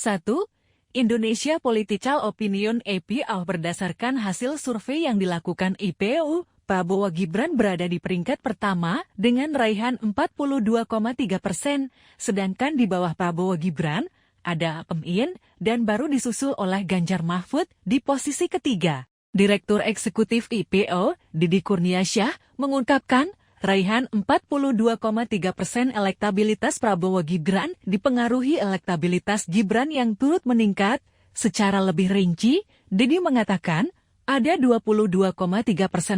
1. Indonesia Political Opinion (IPO) berdasarkan hasil survei yang dilakukan IPO, Prabowo Gibran berada di peringkat pertama dengan raihan 42,3%, sedangkan di bawah Prabowo Gibran ada Amin dan baru disusul oleh Ganjar Mahfud di posisi ketiga. Direktur Eksekutif IPO, Didi Kurniasyah, mengungkapkan raihan 42,3% elektabilitas Prabowo Gibran dipengaruhi elektabilitas Gibran yang turut meningkat. Secara lebih rinci, Didi mengatakan ada 22,3%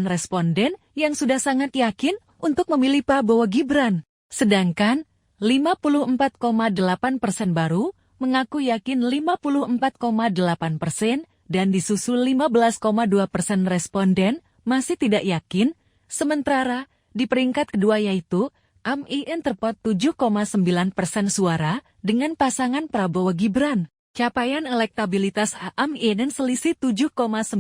responden yang sudah sangat yakin untuk memilih Prabowo Gibran, sedangkan 54,8% baru mengaku yakin 54,8% dan disusul 15,2% responden masih tidak yakin, sementara di peringkat kedua yaitu Amin terpaut 7,9% suara dengan pasangan Prabowo Gibran. Capaian elektabilitas Amin selisih 7,9%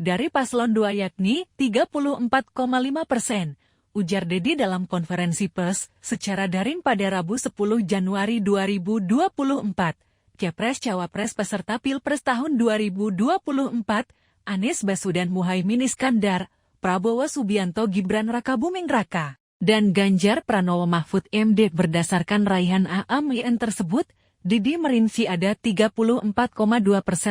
dari paslon 2 yakni 34,5%. Ujar Didi dalam konferensi pers secara daring pada Rabu 10 Januari 2024. Capres-Cawapres peserta Pilpres tahun 2024, Anies Baswedan Muhaimin Iskandar, Prabowo Subianto Gibran Rakabuming Raka, dan Ganjar Pranowo Mahfud MD. Berdasarkan raihan Amin tersebut, Didi merinci ada 34,2%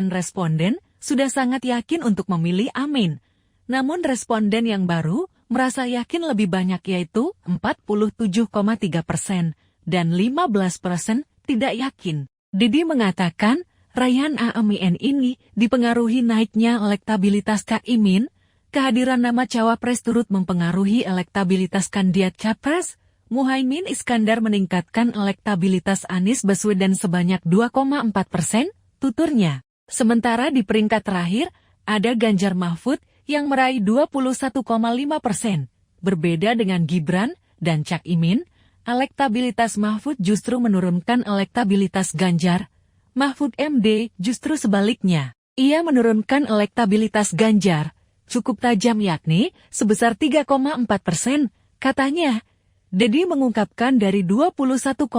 responden sudah sangat yakin untuk memilih Amin. Namun responden yang baru merasa yakin lebih banyak yaitu 47,3% dan 15% tidak yakin. Didi mengatakan raihan Amin ini dipengaruhi naiknya elektabilitas Caimin, kehadiran nama cawapres turut mempengaruhi elektabilitas kandidat capres. Muhaimin Iskandar meningkatkan elektabilitas Anies Baswedan sebanyak 2,4%, tuturnya. Sementara di peringkat terakhir, ada Ganjar Mahfud yang meraih 21,5%. Berbeda dengan Gibran dan Caimin, elektabilitas Mahfud justru menurunkan elektabilitas Ganjar. Mahfud MD justru sebaliknya. Ia menurunkan elektabilitas Ganjar cukup tajam yakni sebesar 3,4%, katanya. Didi mengungkapkan dari 21,5%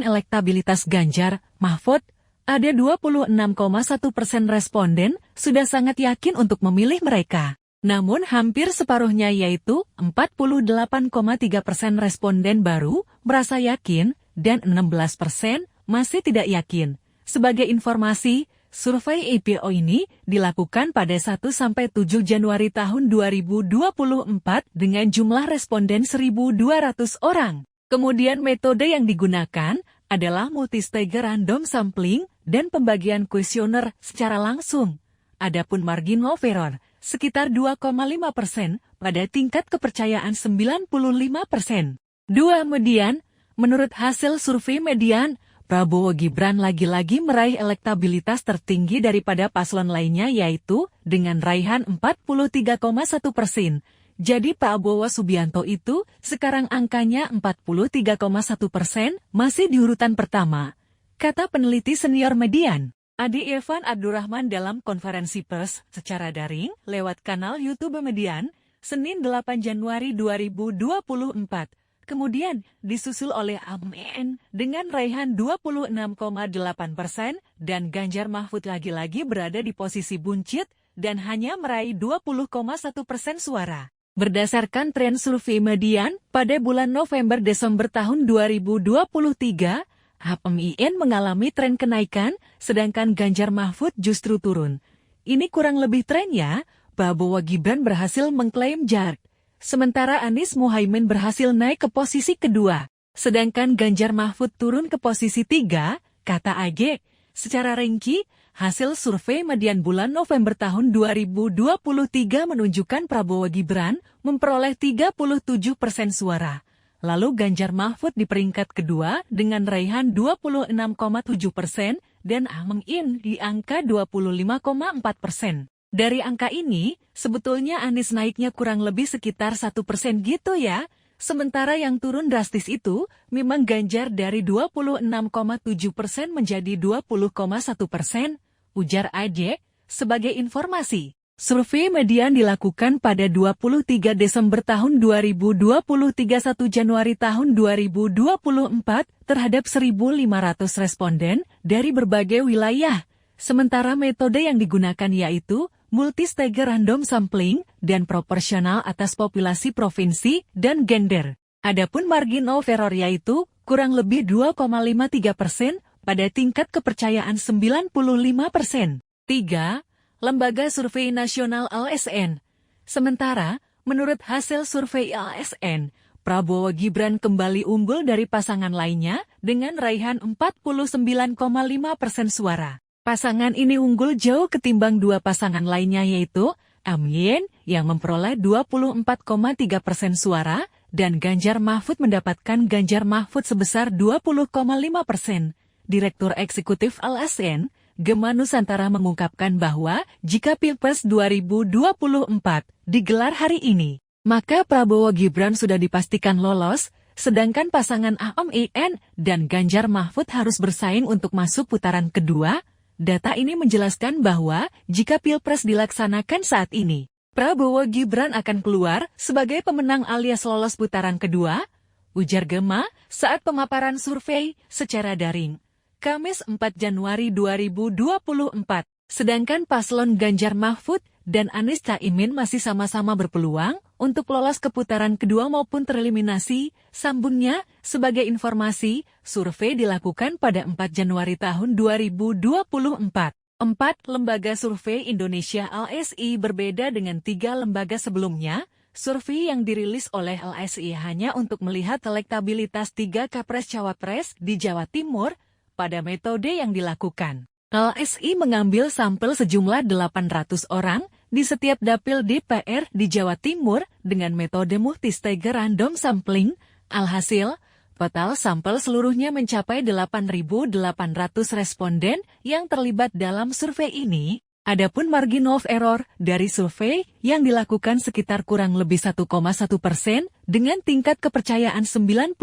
elektabilitas Ganjar, Mahfud, ada 26,1% responden sudah sangat yakin untuk memilih mereka. Namun hampir separuhnya yaitu 48,3% responden baru merasa yakin dan 16% masih tidak yakin. Sebagai informasi, survei IPO ini dilakukan pada 1-7 Januari tahun 2024 dengan jumlah responden 1.200 orang. Kemudian metode yang digunakan adalah multistage random sampling dan pembagian kuesioner secara langsung. Adapun margin of error sekitar 2,5% pada tingkat kepercayaan 95%. 2. Median, menurut hasil survei median, Prabowo Gibran lagi-lagi meraih elektabilitas tertinggi daripada paslon lainnya yaitu dengan raihan 43,1%. Jadi Prabowo Subianto itu sekarang angkanya 43,1%, masih di urutan pertama, kata peneliti senior Median, Adi Irfan Abdurrahman dalam konferensi pers secara daring lewat kanal YouTube Median, Senin 8 Januari 2024. Kemudian disusul oleh Amin dengan raihan 26,8% dan Ganjar Mahfud lagi-lagi berada di posisi buncit dan hanya meraih 20,1% suara. Berdasarkan tren survei median pada bulan November-Desember tahun 2023, Amin mengalami tren kenaikan sedangkan Ganjar Mahfud justru turun. Ini kurang lebih trennya, Prabowo Gibran berhasil mengklaim jarak. Sementara Anies Muhaimin berhasil naik ke posisi kedua, sedangkan Ganjar Mahfud turun ke posisi 3, kata AG. Secara rinci, hasil survei median bulan November tahun 2023 menunjukkan Prabowo Gibran memperoleh 37% suara. Lalu Ganjar Mahfud di peringkat kedua dengan raihan 26,7% dan Amin di angka 25,4%. Dari angka ini, sebetulnya Anies naiknya kurang lebih sekitar 1% gitu ya. Sementara yang turun drastis itu, memang Ganjar dari 26,7% menjadi 20,1%, ujar AJ, sebagai informasi. Survei median dilakukan pada 23 Desember tahun 2023 1 Januari tahun 2024 terhadap 1.500 responden dari berbagai wilayah. Sementara metode yang digunakan yaitu multi-stage random sampling dan proporsional atas populasi provinsi dan gender. Adapun margin of error yaitu kurang lebih 2,53% pada tingkat kepercayaan 95%. 3. Lembaga Survei Nasional LSN. Sementara, menurut hasil survei LSN, Prabowo Gibran kembali unggul dari pasangan lainnya dengan raihan 49,5% suara. Pasangan ini unggul jauh ketimbang dua pasangan lainnya yaitu Amin yang memperoleh 24,3% suara dan Ganjar Mahfud mendapatkan Ganjar Mahfud sebesar 20,5%. Direktur Eksekutif LSN, Gema Nusantara mengungkapkan bahwa jika Pilpres 2024 digelar hari ini, maka Prabowo Gibran sudah dipastikan lolos, sedangkan pasangan Amin dan Ganjar Mahfud harus bersaing untuk masuk putaran kedua. Data ini menjelaskan bahwa jika Pilpres dilaksanakan saat ini, Prabowo Gibran akan keluar sebagai pemenang alias lolos putaran kedua, ujar Gema saat pemaparan survei secara daring. Kamis 4 Januari 2024, sedangkan paslon Ganjar Mahfud dan Anies Caimin masih sama-sama berpeluang untuk lolos ke putaran kedua maupun tereliminasi. Sambungnya, sebagai informasi, survei dilakukan pada 4 Januari tahun 2024. 4. Lembaga Survei Indonesia LSI berbeda dengan 3 lembaga sebelumnya. Survei yang dirilis oleh LSI hanya untuk melihat elektabilitas 3 capres-cawapres di Jawa Timur. Pada metode yang dilakukan, LSI mengambil sampel sejumlah 800 orang di setiap dapil DPR di Jawa Timur dengan metode multi-stage random sampling. Alhasil, total sampel seluruhnya mencapai 8.800 responden yang terlibat dalam survei ini. Adapun margin of error dari survei yang dilakukan sekitar kurang lebih 1,1% dengan tingkat kepercayaan 95%.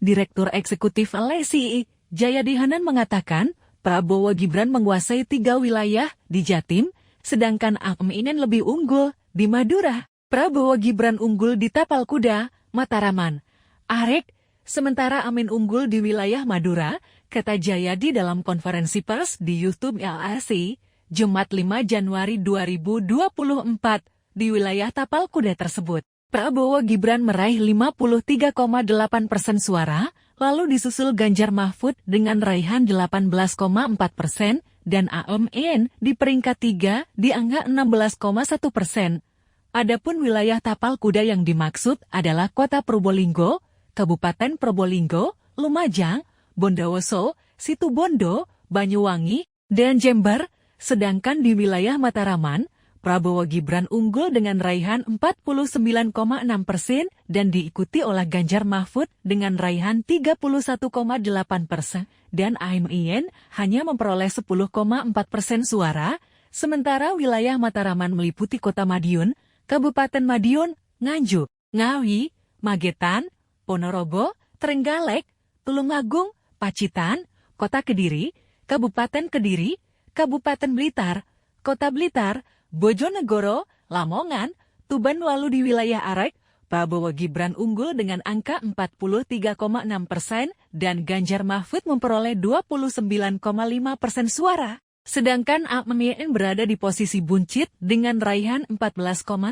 Direktur Eksekutif LSI, Jayadi Hanan mengatakan, Prabowo Gibran menguasai 3 wilayah di Jatim, sedangkan Amin lebih unggul di Madura. Prabowo Gibran unggul di Tapalkuda, Mataraman, Arek, sementara Amin unggul di wilayah Madura, kata Jayadi dalam konferensi pers di YouTube LSI, Jumat 5 Januari 2024, di wilayah Tapalkuda tersebut. Prabowo Gibran meraih 53,8% suara, lalu disusul Ganjar Mahfud dengan raihan 18,4% dan Amin di peringkat 3 di angka 16,1%. Adapun wilayah Tapalkuda yang dimaksud adalah Kota Probolinggo, Kabupaten Probolinggo, Lumajang, Bondowoso, Situbondo, Banyuwangi, dan Jember, sedangkan di wilayah Mataraman, Prabowo Gibran unggul dengan raihan 49,6% dan diikuti oleh Ganjar Mahfud dengan raihan 31,8% dan Amin hanya memperoleh 10,4% suara, sementara wilayah Mataraman meliputi Kota Madiun, Kabupaten Madiun, Nganjuk, Ngawi, Magetan, Ponorogo, Trenggalek, Tulungagung, Pacitan, Kota Kediri, Kabupaten Kediri, Kabupaten Blitar, Kota Blitar, Bojonegoro, Lamongan, Tuban lalu di wilayah Arek, Prabowo Gibran unggul dengan angka 43,6% dan Ganjar Mahfud memperoleh 29,5% suara. Sedangkan Amin berada di posisi buncit dengan raihan 14,7%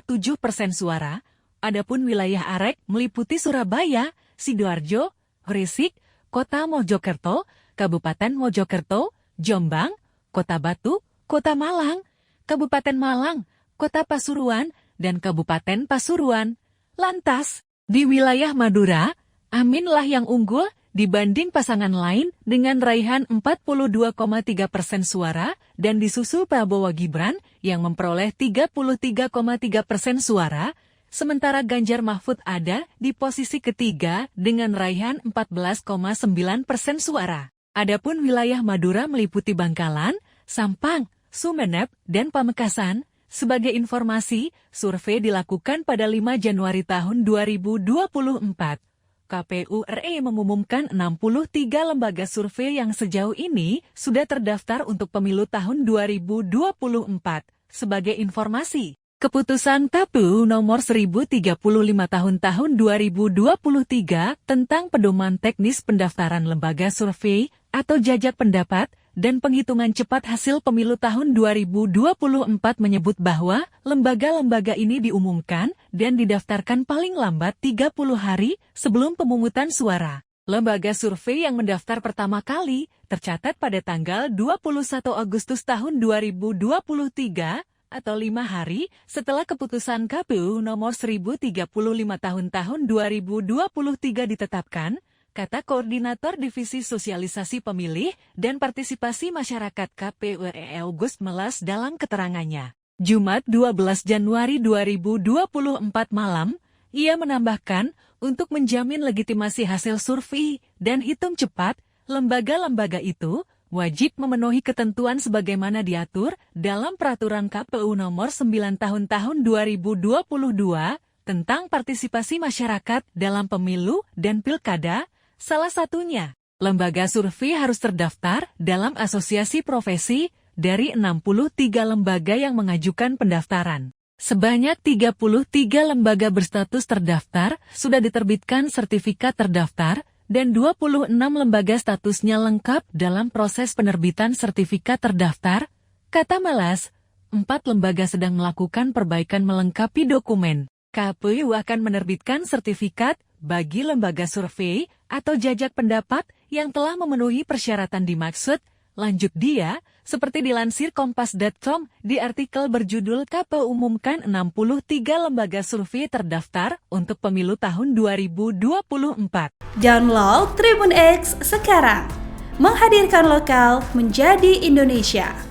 suara. Adapun wilayah Arek meliputi Surabaya, Sidoarjo, Gresik, Kota Mojokerto, Kabupaten Mojokerto, Jombang, Kota Batu, Kota Malang, Kabupaten Malang, Kota Pasuruan, dan Kabupaten Pasuruan. Lantas, di wilayah Madura, Aminlah yang unggul dibanding pasangan lain dengan raihan 42,3% suara dan disusul Prabowo Gibran yang memperoleh 33,3% suara, sementara Ganjar Mahfud ada di posisi ketiga dengan raihan 14,9% suara. Adapun wilayah Madura meliputi Bangkalan, Sampang, Sumeneb, dan Pamekasan. Sebagai informasi, survei dilakukan pada 5 Januari tahun 2024. KPU RI mengumumkan 63 lembaga survei yang sejauh ini sudah terdaftar untuk pemilu tahun 2024. Sebagai informasi, Keputusan KPU nomor 1035 tahun 2023 tentang pedoman teknis pendaftaran lembaga survei atau jajak pendapat dan penghitungan cepat hasil pemilu tahun 2024 menyebut bahwa lembaga-lembaga ini diumumkan dan didaftarkan paling lambat 30 hari sebelum pemungutan suara. Lembaga survei yang mendaftar pertama kali tercatat pada tanggal 21 Agustus tahun 2023 atau 5 hari setelah keputusan KPU nomor 1035 tahun 2023 ditetapkan, kata Koordinator Divisi Sosialisasi Pemilih dan Partisipasi Masyarakat KPU RI August Melas dalam keterangannya. Jumat 12 Januari 2024 malam, ia menambahkan, untuk menjamin legitimasi hasil survei dan hitung cepat, lembaga-lembaga itu wajib memenuhi ketentuan sebagaimana diatur dalam Peraturan KPU nomor 9 tahun 2022 tentang partisipasi masyarakat dalam pemilu dan pilkada. Salah satunya, lembaga survei harus terdaftar dalam asosiasi profesi dari 63 lembaga yang mengajukan pendaftaran. Sebanyak 33 lembaga berstatus terdaftar sudah diterbitkan sertifikat terdaftar, dan 26 lembaga statusnya lengkap dalam proses penerbitan sertifikat terdaftar, kata Melas. 4 lembaga sedang melakukan perbaikan melengkapi dokumen. KPU akan menerbitkan sertifikat bagi lembaga survei atau jajak pendapat yang telah memenuhi persyaratan dimaksud, lanjut dia, seperti dilansir Kompas.com di artikel berjudul KPU umumkan 63 lembaga survei terdaftar untuk pemilu tahun 2024. Download Tribun X sekarang, menghadirkan lokal menjadi Indonesia.